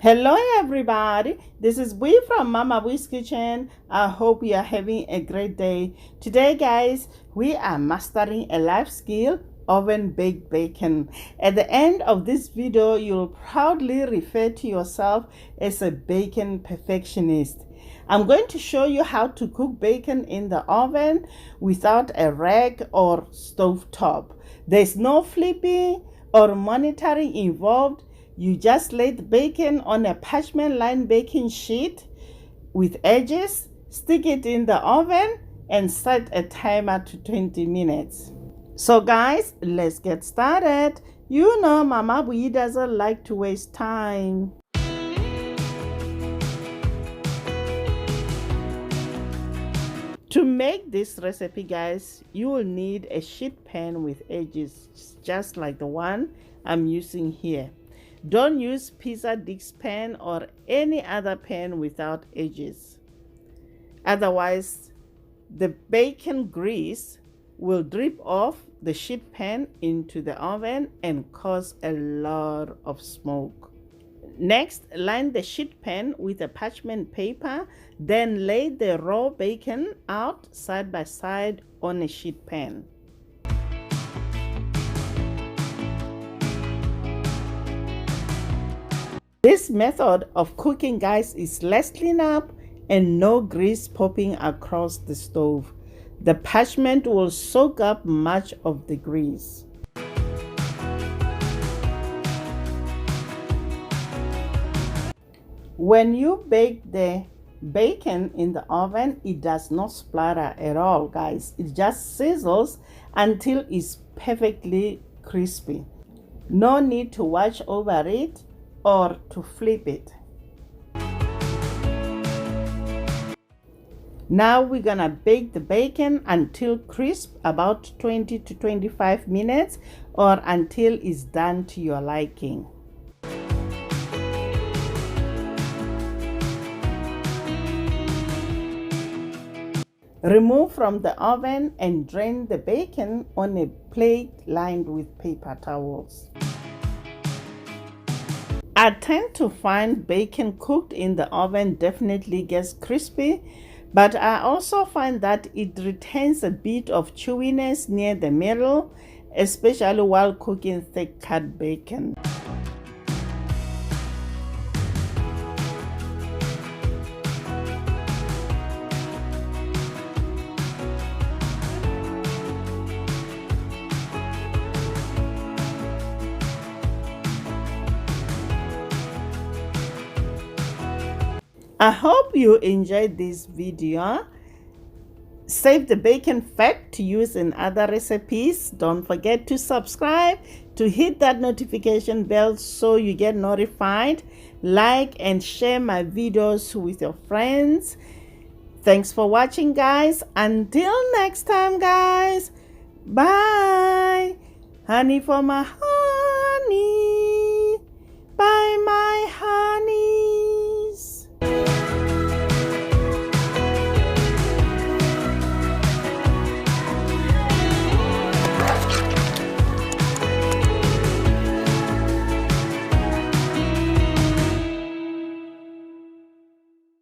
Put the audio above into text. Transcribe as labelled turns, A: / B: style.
A: Hello everybody, this is Bui from mamaboiskitchen. I hope you are having a great day. Today guys, we are mastering a life skill, oven baked bacon. At the end of this video, you'll proudly refer to yourself as a bacon perfectionist. I'm going to show you how to cook bacon in the oven without a rack or stove top. There's no flipping or monitoring involved. You just lay the bacon on a parchment lined baking sheet with edges, stick it in the oven, and set a timer to 20 minutes. So guys, let's get started. You know Mama Bui doesn't like to waste time. To make this recipe guys, you will need a sheet pan with edges just like the one I'm using here. Don't use pizza disc pan or any other pan without edges. Otherwise, the bacon grease will drip off the sheet pan into the oven and cause a lot of smoke. Next, line the sheet pan with a parchment paper, then lay the raw bacon out side by side on a sheet pan. This method of cooking guys is less cleanup and no grease popping across the stove. The parchment will soak up much of the grease. When you bake the bacon in the oven, it does not splatter at all guys. It just sizzles until it's perfectly crispy. No need to watch over it or to flip it. Now we're gonna bake the bacon until crisp, about 20 to 25 minutes, or until it's done to your liking. Remove from the oven and drain the bacon on a plate lined with paper towels. I tend to find bacon cooked in the oven definitely gets crispy, but I also find that it retains a bit of chewiness near the middle, especially while cooking thick cut bacon. I hope you enjoyed this video. Save the bacon fat to use in other recipes. Don't forget to subscribe, to hit that notification bell so you get notified. Like and share my videos with your friends. Thanks for watching guys. Until next time guys. Bye. Honey for my heart.